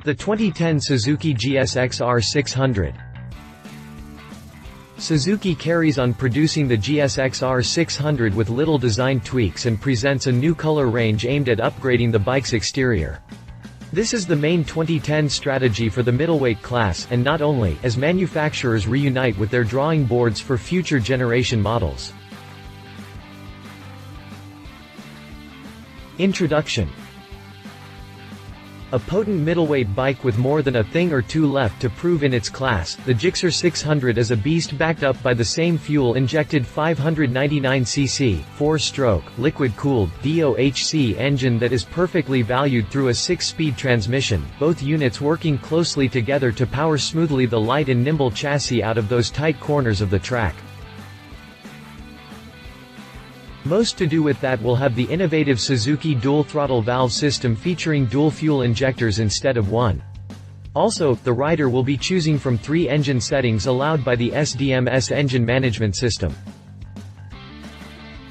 The 2010 Suzuki GSX-R600. Suzuki carries on producing the GSX-R600 with little design tweaks and presents a new color range aimed at upgrading the bike's exterior. This is the main 2010 strategy for the middleweight class, and not only, as manufacturers reunite with their drawing boards for future generation models. Introduction. A potent middleweight bike with more than a thing or two left to prove in its class, the GSX-R600 is a beast backed up by the same fuel-injected 599cc, 4-stroke, liquid-cooled, DOHC engine that is perfectly valued through a 6-speed transmission, both units working closely together to power smoothly the light and nimble chassis out of those tight corners of the track. Most to do with that will have the innovative Suzuki dual-throttle valve system featuring dual fuel injectors instead of one. Also, the rider will be choosing from 3 engine settings allowed by the SDMS engine management system.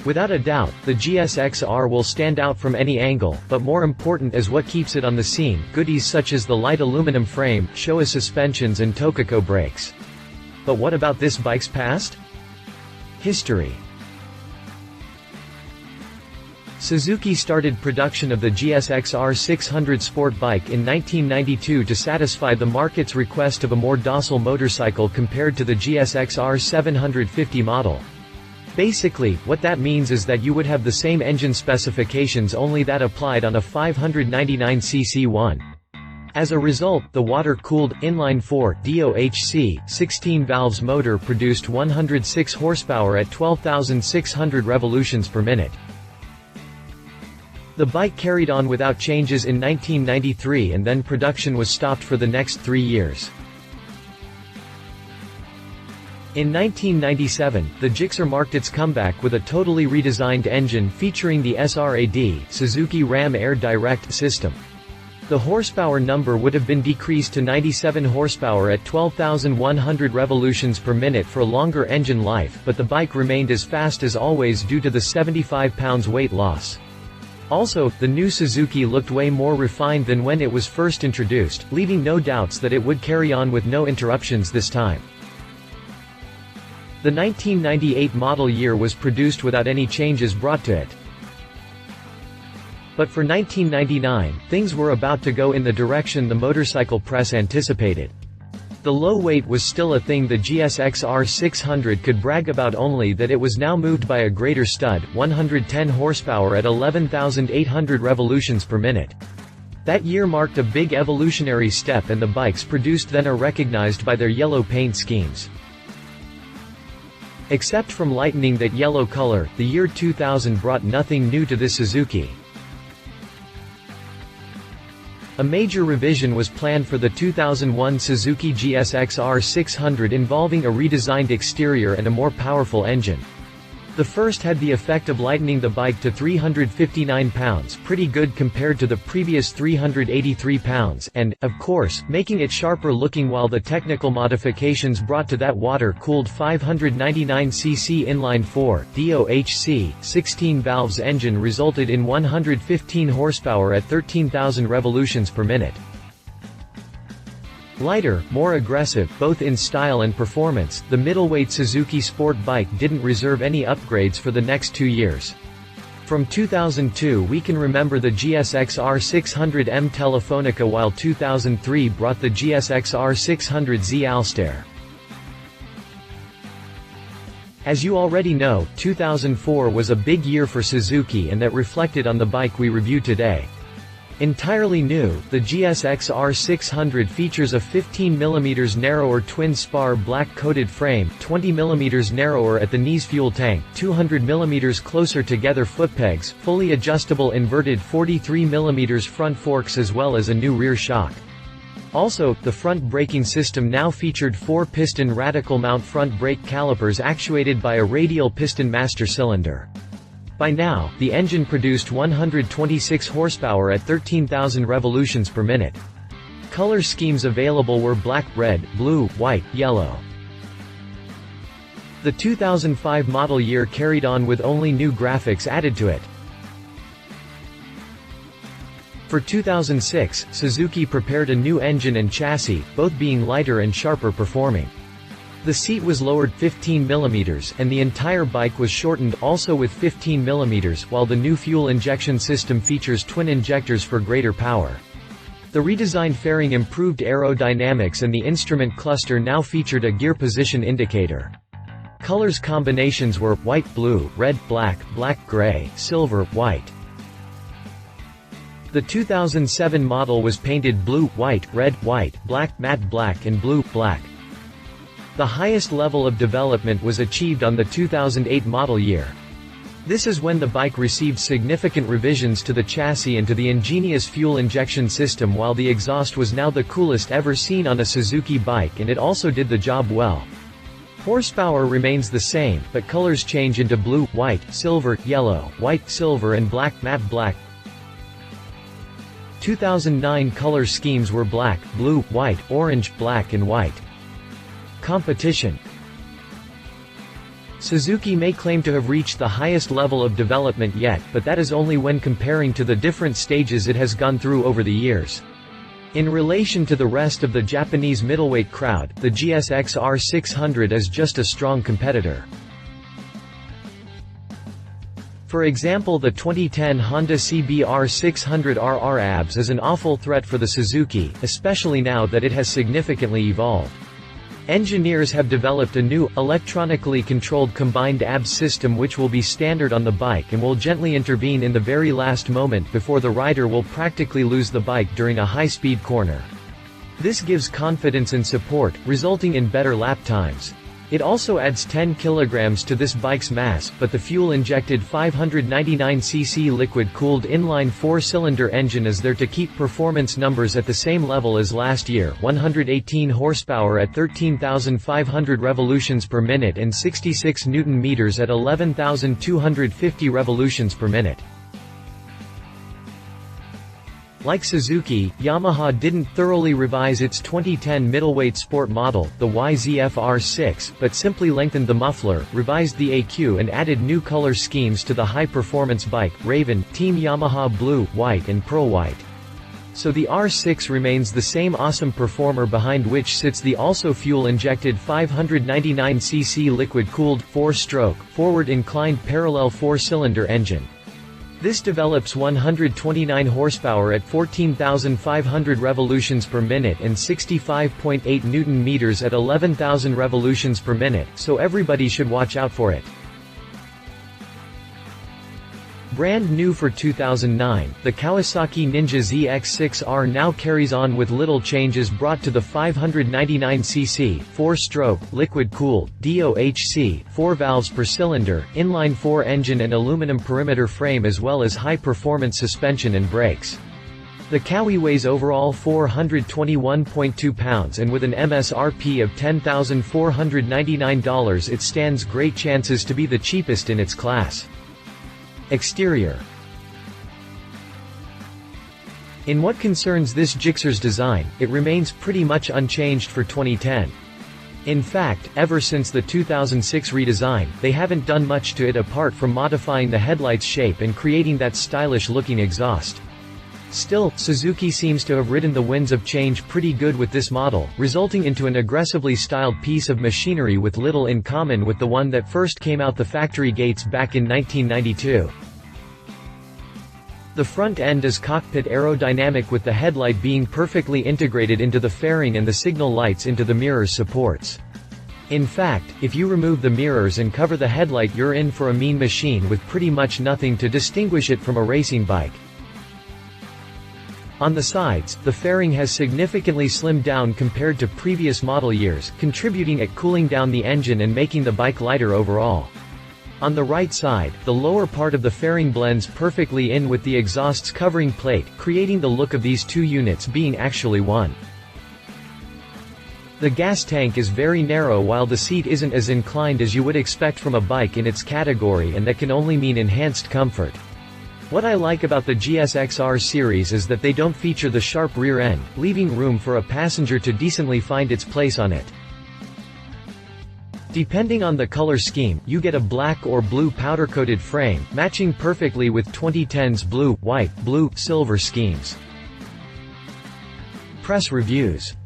Without a doubt, the GSX-R will stand out from any angle, but more important is what keeps it on the scene, goodies such as the light aluminum frame, Showa suspensions and Tokaco brakes. But what about this bike's past? History. Suzuki started production of the GSX-R600 sport bike in 1992 to satisfy the market's request of a more docile motorcycle compared to the GSX-R750 model. Basically, what that means is that you would have the same engine specifications, only that applied on a 599cc one. As a result, the water-cooled, inline-4, DOHC, 16 valves motor produced 106 horsepower at 12,600 revolutions per minute. The bike carried on without changes in 1993, and then production was stopped for the next 3 years. In 1997, the GSX-R marked its comeback with a totally redesigned engine featuring the SRAD, Suzuki Ram Air Direct system. The horsepower number would have been decreased to 97 horsepower at 12,100 revolutions per minute for longer engine life, but the bike remained as fast as always due to the 75 pounds weight loss. Also, the new Suzuki looked way more refined than when it was first introduced, leaving no doubts that it would carry on with no interruptions this time. The 1998 model year was produced without any changes brought to it. But for 1999, things were about to go in the direction the motorcycle press anticipated. The low weight was still a thing the GSX-R600 could brag about, only that it was now moved by a greater stud, 110 horsepower at 11,800 revolutions per minute. That year marked a big evolutionary step, and the bikes produced then are recognized by their yellow paint schemes. Except from lightening that yellow color, the year 2000 brought nothing new to this Suzuki. A major revision was planned for the 2001 Suzuki GSX-R600 involving a redesigned exterior and a more powerful engine. The first had the effect of lightening the bike to 359 pounds, pretty good compared to the previous 383 pounds, and, of course, making it sharper looking, while the technical modifications brought to that water-cooled 599cc inline-4, DOHC, 16 valves engine resulted in 115 horsepower at 13,000 revolutions per minute. Lighter, more aggressive, both in style and performance, the middleweight Suzuki sport bike didn't reserve any upgrades for the next 2 years. From 2002 we can remember the GSX-R600M Telefonica, while 2003 brought the GSX-R600Z Alstar. As you already know, 2004 was a big year for Suzuki, and that reflected on the bike we review today. Entirely new, the GSX-R600 features a 15mm narrower twin-spar black-coated frame, 20mm narrower at the knees fuel tank, 200mm closer together footpegs, fully adjustable inverted 43mm front forks, as well as a new rear shock. Also, the front braking system now featured 4-piston radical mount front brake calipers actuated by a radial piston master cylinder. By now, the engine produced 126 horsepower at 13,000 revolutions per minute. Color schemes available were black, red, blue, white, yellow. The 2005 model year carried on with only new graphics added to it. For 2006, Suzuki prepared a new engine and chassis, both being lighter and sharper performing. The seat was lowered 15 mm, and the entire bike was shortened also with 15 mm, while the new fuel injection system features twin injectors for greater power. The redesigned fairing improved aerodynamics, and the instrument cluster now featured a gear position indicator. Colors combinations were white-blue, red-black, black-gray, silver-white. The 2007 model was painted blue, white, red, white, black, matte black and blue, black. The highest level of development was achieved on the 2008 model year. This is when the bike received significant revisions to the chassis and to the ingenious fuel injection system, while the exhaust was now the coolest ever seen on a Suzuki bike, and it also did the job well. Horsepower remains the same, but colors change into blue, white, silver, yellow, white, silver and black, matte black. 2009 color schemes were black, blue, white, orange, black and white. Competition. Suzuki may claim to have reached the highest level of development yet, but that is only when comparing to the different stages it has gone through over the years. In relation to the rest of the Japanese middleweight crowd, the GSX-R600 is just a strong competitor. For example, the 2010 Honda CBR600RR ABS is an awful threat for the Suzuki, especially now that it has significantly evolved. Engineers have developed a new, electronically controlled combined ABS system which will be standard on the bike and will gently intervene in the very last moment before the rider will practically lose the bike during a high-speed corner. This gives confidence and support, resulting in better lap times. It also adds 10 kilograms to this bike's mass, but the fuel-injected 599cc liquid-cooled inline 4-cylinder engine is there to keep performance numbers at the same level as last year, 118 horsepower at 13,500 revolutions per minute and 66 Nm at 11,250 revolutions per minute. Like Suzuki, Yamaha didn't thoroughly revise its 2010 middleweight sport model, the YZF-R6, but simply lengthened the muffler, revised the AQ and added new color schemes to the high-performance bike, Raven, Team Yamaha Blue, White and Pearl White. So the R6 remains the same awesome performer behind which sits the also fuel-injected 599cc liquid-cooled, 4-stroke, forward-inclined parallel 4-cylinder engine. This develops 129 horsepower at 14,500 revolutions per minute and 65.8 Nm at 11,000 revolutions per minute, so everybody should watch out for it. Brand new for 2009, the Kawasaki Ninja ZX-6R now carries on with little changes brought to the 599cc, 4-stroke, liquid-cooled, DOHC, 4 valves per cylinder, inline-4 engine and aluminum perimeter frame, as well as high-performance suspension and brakes. The Kawi weighs overall 421.2 pounds, and with an MSRP of $10,499 it stands great chances to be the cheapest in its class. Exterior. In what concerns this Gixxer's design, it remains pretty much unchanged for 2010. In fact, ever since the 2006 redesign, they haven't done much to it apart from modifying the headlight's shape and creating that stylish-looking exhaust. Still, Suzuki seems to have ridden the winds of change pretty good with this model, resulting into an aggressively styled piece of machinery with little in common with the one that first came out the factory gates back in 1992. The front end is cockpit aerodynamic, with the headlight being perfectly integrated into the fairing and the signal lights into the mirror supports. In fact, if you remove the mirrors and cover the headlight, you're in for a mean machine with pretty much nothing to distinguish it from a racing bike. On the sides, the fairing has significantly slimmed down compared to previous model years, contributing at cooling down the engine and making the bike lighter overall. On the right side, the lower part of the fairing blends perfectly in with the exhaust's covering plate, creating the look of these two units being actually one. The gas tank is very narrow, while the seat isn't as inclined as you would expect from a bike in its category, and that can only mean enhanced comfort. What I like about the GSX-R series is that they don't feature the sharp rear end, leaving room for a passenger to decently find its place on it. Depending on the color scheme, you get a black or blue powder-coated frame, matching perfectly with 2010's blue, white, blue, silver schemes. Press reviews.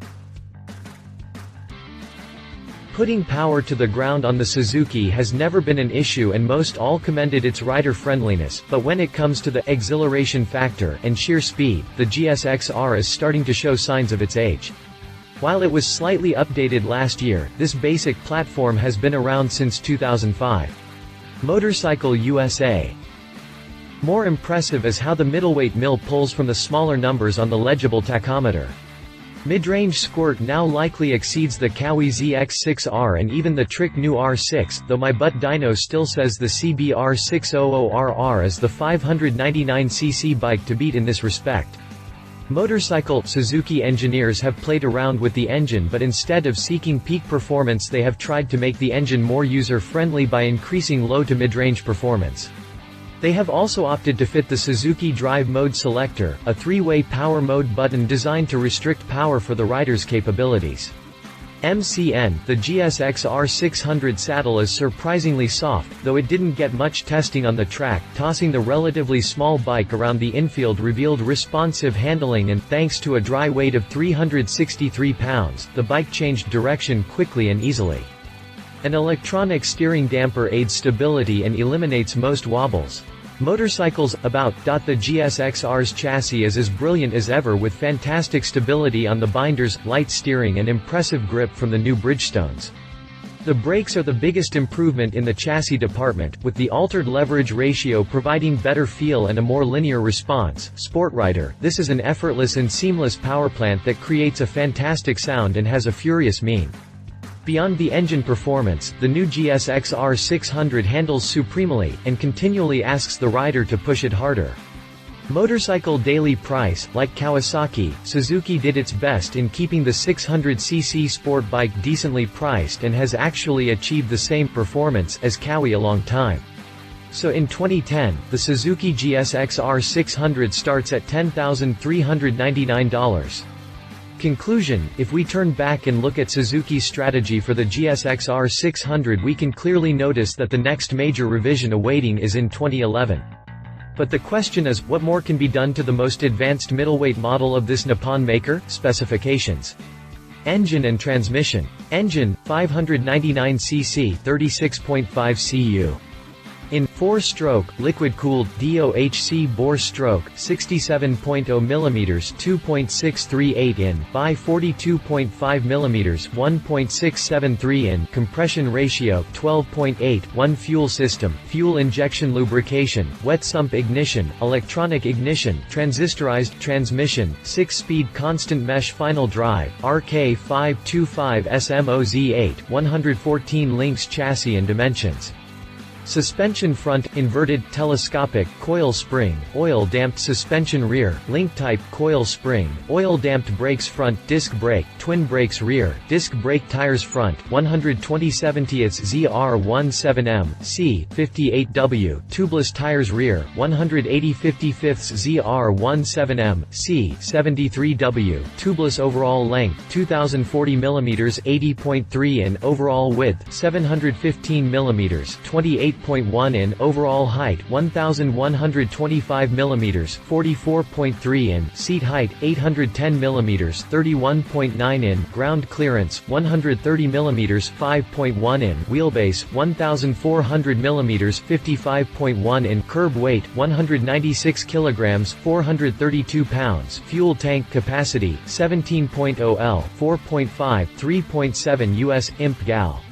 Putting power to the ground on the Suzuki has never been an issue, and most all commended its rider friendliness, but when it comes to the exhilaration factor and sheer speed, the GSX-R is starting to show signs of its age. While it was slightly updated last year, this basic platform has been around since 2005. Motorcycle USA. More impressive is how the middleweight mill pulls from the smaller numbers on the legible tachometer. Mid-range squirt now likely exceeds the Kawi ZX-6R and even the trick new R6, though my butt dyno still says the CBR600RR is the 599cc bike to beat in this respect. Motorcycle Suzuki engineers have played around with the engine, but instead of seeking peak performance they have tried to make the engine more user-friendly by increasing low to mid-range performance. They have also opted to fit the Suzuki Drive Mode Selector, a three-way power mode button designed to restrict power for the rider's capabilities. MCN, the GSX-R600 saddle is surprisingly soft, though it didn't get much testing on the track. Tossing the relatively small bike around the infield revealed responsive handling, and, thanks to a dry weight of 363 pounds, the bike changed direction quickly and easily. An electronic steering damper aids stability and eliminates most wobbles. Motorcycles about. The GSX-R's chassis is as brilliant as ever, with fantastic stability on the binders, light steering and impressive grip from the new Bridgestones. The brakes are the biggest improvement in the chassis department, with the altered leverage ratio providing better feel and a more linear response. Sportrider, this is an effortless and seamless powerplant that creates a fantastic sound and has a furious mien. Beyond the engine performance, the new GSX-R600 handles supremely, and continually asks the rider to push it harder. Motorcycle daily price. Like Kawasaki, Suzuki did its best in keeping the 600cc sport bike decently priced and has actually achieved the same performance as Kawi a long time. So in 2010, the Suzuki GSX-R600 starts at $10,399. Conclusion: if we turn back and look at Suzuki's strategy for the GSX-R600, we can clearly notice that the next major revision awaiting is in 2011. But the question is, what more can be done to the most advanced middleweight model of this Nippon maker? Specifications. Engine and transmission. Engine, 599cc 36.5 cu. In 4-stroke, liquid-cooled, DOHC bore-stroke, 67.0 mm 2.638 in, by 42.5 mm 1.673 in, compression ratio, 12.8, 1 fuel system, fuel injection lubrication, wet sump ignition, electronic ignition, transistorized transmission, 6-speed constant mesh final drive, RK525 SMOZ8, 114 links chassis and dimensions. Suspension front, inverted, telescopic, coil spring, oil-damped suspension rear, link-type, coil spring, oil-damped brakes front, disc brake, twin brakes rear, disc brake tires front, 120/70ths ZR17M, C58W, tubeless tires rear, 180/55ths ZR17M, C73W, tubeless overall length, 2040 mm 80.3 in, overall width, 715 mm 28.1 in, overall height, 1125 mm 44.3 in, seat height, 810 mm 31.9 in, ground clearance, 130 mm 5.1 in, wheelbase, 1400 mm 55.1 in, curb weight, 196 kg 432 pounds, fuel tank capacity, 17.0 L, 4.5, 3.7 US, imp gal.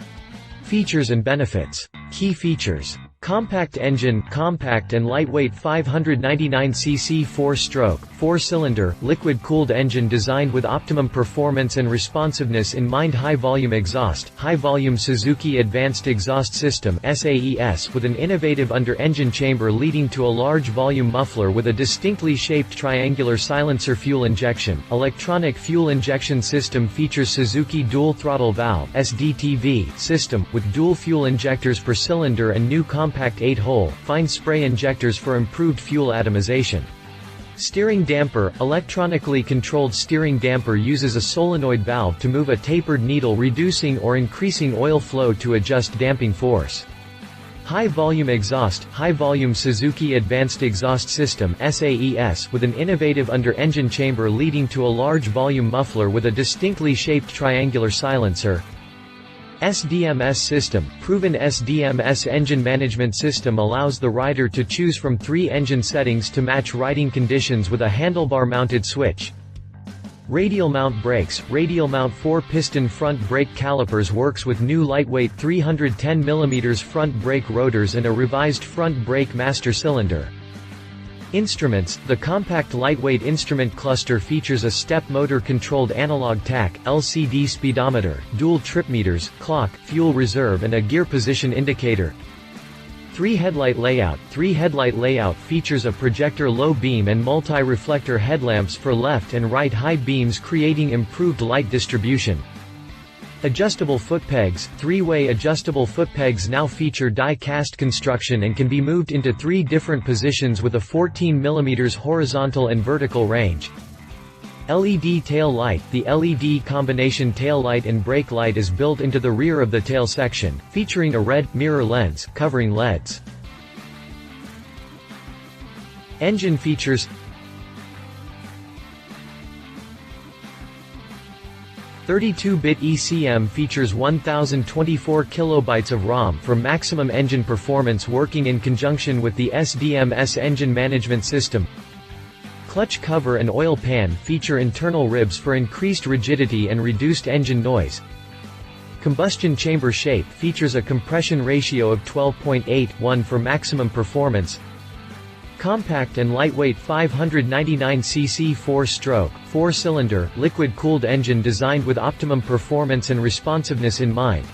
Features and benefits. Key features. Compact engine, compact and lightweight 599cc 4-stroke, 4-cylinder, liquid-cooled engine designed with optimum performance and responsiveness in mind. High-volume exhaust, high-volume Suzuki Advanced Exhaust System (SAES) with an innovative under-engine chamber leading to a large volume muffler with a distinctly shaped triangular silencer. Fuel injection, electronic fuel injection system features Suzuki Dual Throttle Valve (SDTV) system, with dual fuel injectors per cylinder and new compact 8-hole, fine spray injectors for improved fuel atomization. Steering damper. Electronically controlled steering damper uses a solenoid valve to move a tapered needle, reducing or increasing oil flow to adjust damping force. High-volume exhaust. High-volume Suzuki Advanced Exhaust System (SAES) with an innovative under-engine chamber leading to a large volume muffler with a distinctly shaped triangular silencer. SDMS system. Proven SDMS engine management system allows the rider to choose from 3 engine settings to match riding conditions with a handlebar-mounted switch. Radial mount brakes. Radial mount 4-piston front brake calipers works with new lightweight 310 mm front brake rotors and a revised front brake master cylinder. Instruments. The compact lightweight instrument cluster features a step motor-controlled analog tach, LCD speedometer, dual trip meters, clock, fuel reserve and a gear position indicator. 3 Headlight Layout. 3 Headlight Layout features a projector low beam and multi-reflector headlamps for left and right high beams, creating improved light distribution. Adjustable foot pegs. 3-way adjustable foot pegs now feature die-cast construction and can be moved into 3 different positions with a 14 mm horizontal and vertical range. LED tail light. The LED combination tail light and brake light is built into the rear of the tail section, featuring a red mirror lens covering LEDs. Engine features. 32-bit ECM features 1024 kilobytes of ROM for maximum engine performance, working in conjunction with the SDMS engine management system. Clutch cover and oil pan feature internal ribs for increased rigidity and reduced engine noise. Combustion chamber shape features a compression ratio of 12.81 for maximum performance. Compact and lightweight 599cc 4-stroke, 4-cylinder, liquid-cooled engine designed with optimum performance and responsiveness in mind.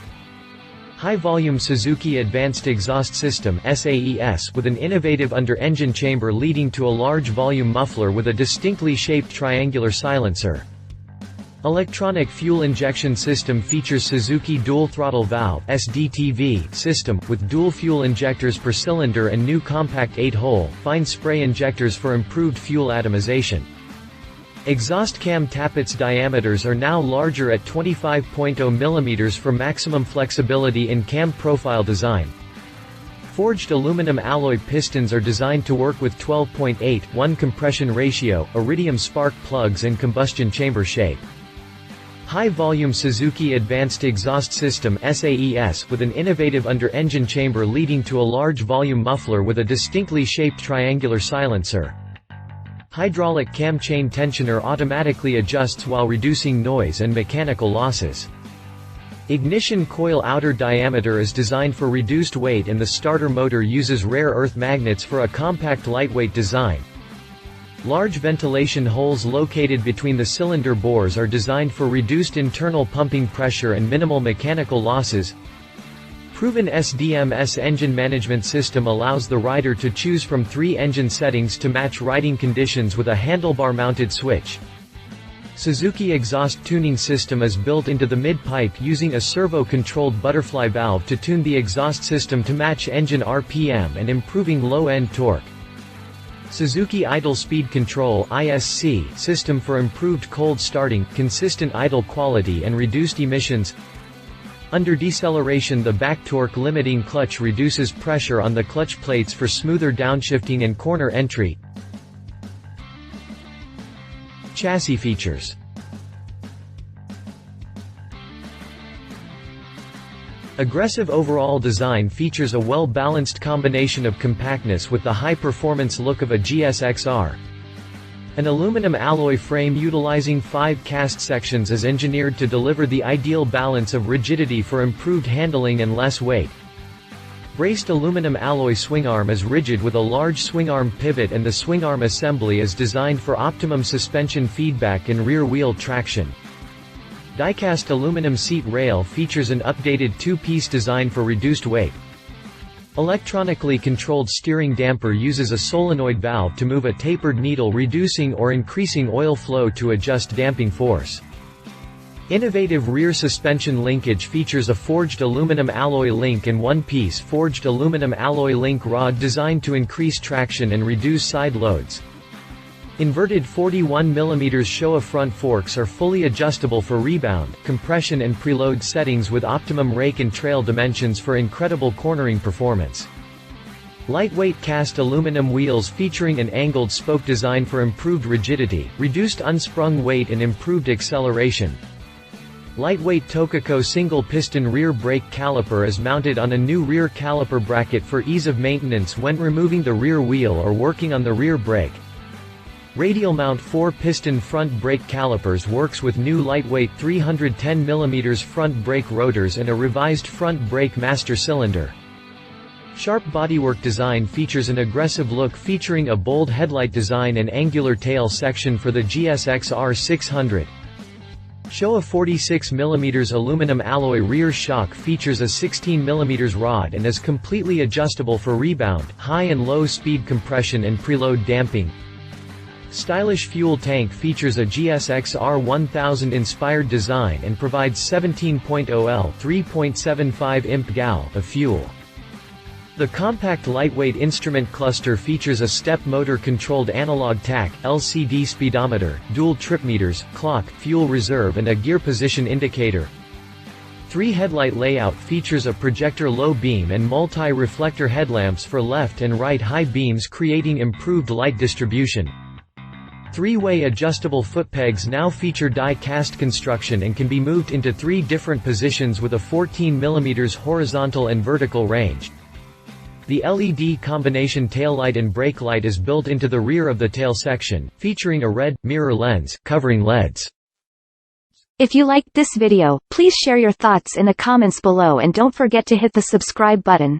High-volume Suzuki Advanced Exhaust System (SAES) with an innovative under-engine chamber leading to a large volume muffler with a distinctly shaped triangular silencer. Electronic fuel injection system features Suzuki Dual Throttle Valve (SDTV) system, with dual fuel injectors per cylinder and new compact 8-hole, fine spray injectors for improved fuel atomization. Exhaust cam tappets diameters are now larger at 25.0 mm for maximum flexibility in cam profile design. Forged aluminum alloy pistons are designed to work with 12.81 compression ratio, iridium spark plugs and combustion chamber shape. High-volume Suzuki Advanced Exhaust System (SAES) with an innovative under-engine chamber leading to a large volume muffler with a distinctly shaped triangular silencer. Hydraulic cam chain tensioner automatically adjusts while reducing noise and mechanical losses. Ignition coil outer diameter is designed for reduced weight and the starter motor uses rare earth magnets for a compact lightweight design. Large ventilation holes located between the cylinder bores are designed for reduced internal pumping pressure and minimal mechanical losses. Proven SDMS engine management system allows the rider to choose from 3 engine settings to match riding conditions with a handlebar-mounted switch. Suzuki exhaust tuning system is built into the mid-pipe using a servo-controlled butterfly valve to tune the exhaust system to match engine RPM and improving low-end torque. Suzuki Idle Speed Control (ISC) system for improved cold starting, consistent idle quality and reduced emissions. Under deceleration, the back torque limiting clutch reduces pressure on the clutch plates for smoother downshifting and corner entry. Chassis features. Aggressive overall design features a well-balanced combination of compactness with the high-performance look of a GSX-R. An aluminum alloy frame utilizing 5 cast sections is engineered to deliver the ideal balance of rigidity for improved handling and less weight. Braced aluminum alloy swingarm is rigid with a large swingarm pivot, and the swingarm assembly is designed for optimum suspension feedback and rear-wheel traction. Die-cast aluminum seat rail features an updated 2-piece design for reduced weight. Electronically controlled steering damper uses a solenoid valve to move a tapered needle, reducing or increasing oil flow to adjust damping force. Innovative rear suspension linkage features a forged aluminum alloy link and 1-piece forged aluminum alloy link rod designed to increase traction and reduce side loads. Inverted 41mm Showa front forks are fully adjustable for rebound, compression and preload settings with optimum rake and trail dimensions for incredible cornering performance. Lightweight cast aluminum wheels featuring an angled spoke design for improved rigidity, reduced unsprung weight and improved acceleration. Lightweight Tokiko single-piston rear brake caliper is mounted on a new rear caliper bracket for ease of maintenance when removing the rear wheel or working on the rear brake. Radial mount 4-piston front brake calipers works with new lightweight 310mm front brake rotors and a revised front brake master cylinder. Sharp bodywork design features an aggressive look featuring a bold headlight design and angular tail section for the GSX-R600. Showa 46mm aluminum alloy rear shock features a 16mm rod and is completely adjustable for rebound, high and low speed compression and preload damping. Stylish fuel tank features a GSX-R1000 inspired design and provides 17.0 L 3.75 imp gal of fuel. The compact lightweight instrument cluster features a step motor-controlled analog tach, LCD speedometer, dual trip meters, clock, fuel reserve and a gear position indicator. 3 Headlight Layout features a projector low beam and multi-reflector headlamps for left and right high beams creating improved light distribution. 3-way adjustable footpegs now feature die-cast construction and can be moved into 3 different positions with a 14mm horizontal and vertical range. The LED combination taillight and brake light is built into the rear of the tail section, featuring a red, mirror lens, covering LEDs. If you liked this video, please share your thoughts in the comments below and don't forget to hit the subscribe button.